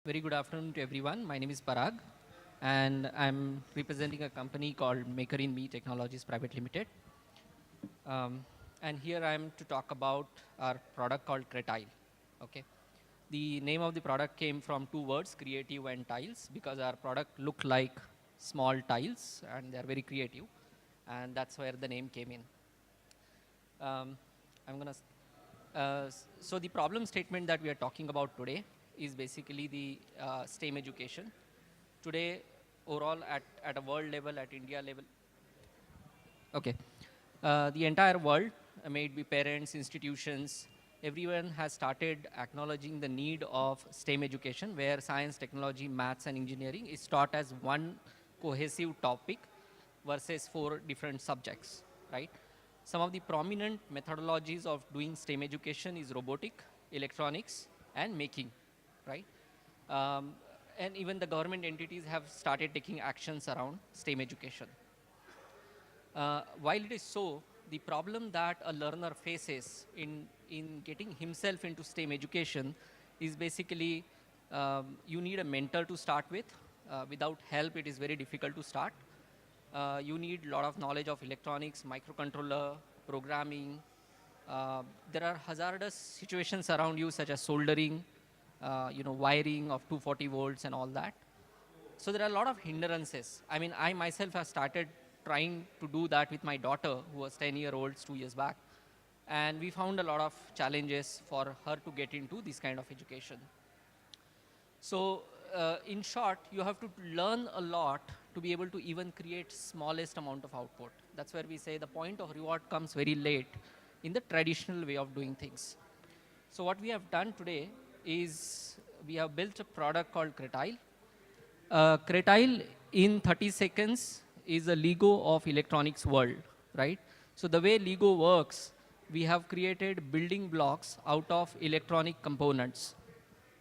Very good afternoon to everyone. My name is Parag, and I'm representing a company called MakerInMe Technologies Private Limited. And here I am to talk about our product called Cetile. Okay. The name of the product came from two words, creative and tiles, because our product looked like small tiles, and they're very creative, and that's where the name came in. I'm gonna. So the problem statement that we are talking about today is basically the STEM education. Today, overall at a world level, at India level, okay, the entire world, may it be parents, institutions, everyone has started acknowledging the need of STEM education, where science, technology, maths, and engineering is taught as one cohesive topic versus 4 different subjects, right? Some of the prominent methodologies of doing STEM education is robotic, electronics, and making, right? Um, and even the government entities have started taking actions around STEM education. While it is so, the problem that a learner faces in getting himself into STEM education is basically you need a mentor to start with. Without help, it is very difficult to start. You need a lot of knowledge of electronics, microcontroller, programming. There are hazardous situations around you, such as soldering, wiring of 240 volts and all that. So there are a lot of hindrances. I mean, I myself have started trying to do that with my daughter, who was 10-year-old 2 years back. And we found a lot of challenges for her to get into this kind of education. So in short, you have to learn a lot to be able to even create smallest amount of output. That's where we say the point of reward comes very late in the traditional way of doing things. So what we have done today is we have built a product called Cetile. Cetile in 30 seconds is a Lego of electronics world, right? So the way Lego works, we have created building blocks out of electronic components.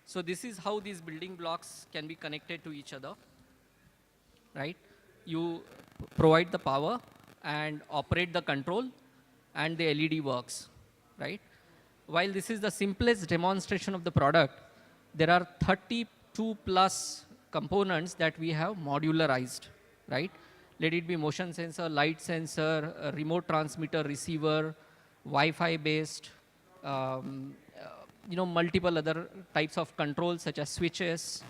So this is how these building blocks can be connected to each other, right? You provide the power and operate the control, and the LED works, right? While this is the simplest demonstration of the product, there are 32 plus components that we have modularized, right? Let it be motion sensor, light sensor, remote transmitter, receiver, Wi-Fi based, multiple other types of controls such as switches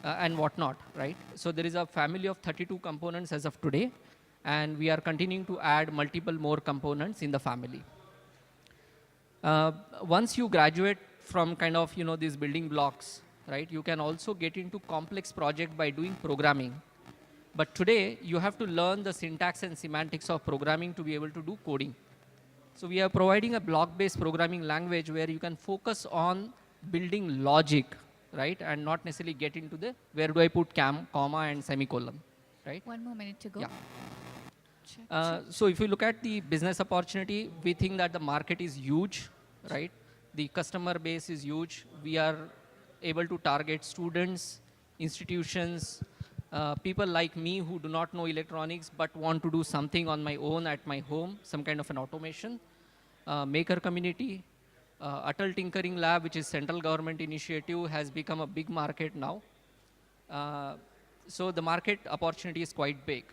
and whatnot, right? So there is a family of 32 components as of today, and we are continuing to add multiple more components in the family. Once you graduate from kind of, these building blocks, right, you can also get into complex project by doing programming. But today, you have to learn the syntax and semantics of programming to be able to do coding. So we are providing a block-based programming language where you can focus on building logic, right, and not necessarily get into the where do I put comma and semicolon, right? 1 more minute to go. Yeah. So if you look at the business opportunity, we think that the market is huge, right? The customer base is huge. We are able to target students, institutions, people like me who do not know electronics but want to do something on my own at my home, some kind of an automation, maker community. Atal Tinkering Lab, which is central government initiative, has become a big market now. So the market opportunity is quite big.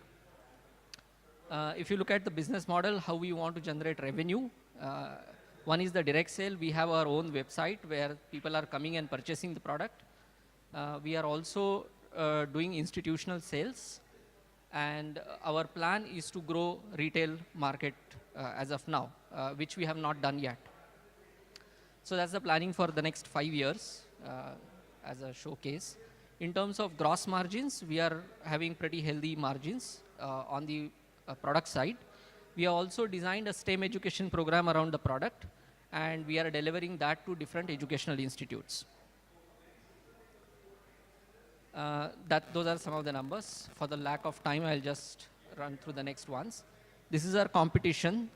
If you look at the business model, how we want to generate revenue, one is the direct sale. We have our own website where people are coming and purchasing the product. We are also doing institutional sales, and our plan is to grow retail market as of now, which we have not done yet. So that's the planning for the next 5 years as a showcase. In terms of gross margins, we are having pretty healthy margins on the product side. We have also designed a STEM education program around the product, and we are delivering that to different educational institutes. Those are some of the numbers. For the lack of time, I'll just run through the next ones. This is our competition.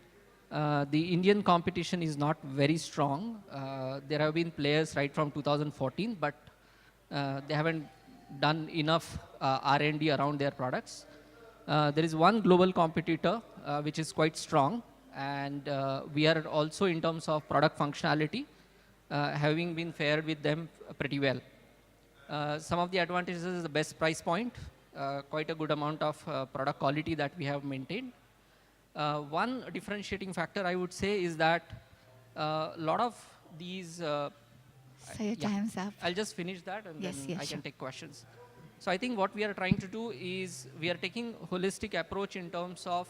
The Indian competition is not very strong. There have been players right from 2014, but they haven't done enough R&D around their products. There is one global competitor which is quite strong, and we are also, in terms of product functionality, having been fared with them pretty well. Some of the advantages is the best price point, quite a good amount of product quality that we have maintained. One differentiating factor I would say is that a lot of these, So your time's up. I'll just finish that and Yes, then yes, I sure. can take questions. So I think what we are trying to do is we are taking holistic approach in terms of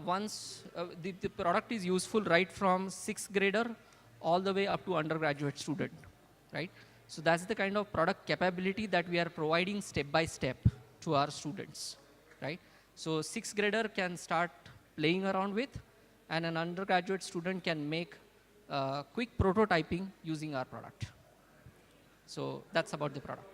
once the product is useful right from 6th grader all the way up to undergraduate student, right? So that's the kind of product capability that we are providing step by step to our students, right? So 6th grader can start playing around with, and an undergraduate student can make quick prototyping using our product. So that's about the product.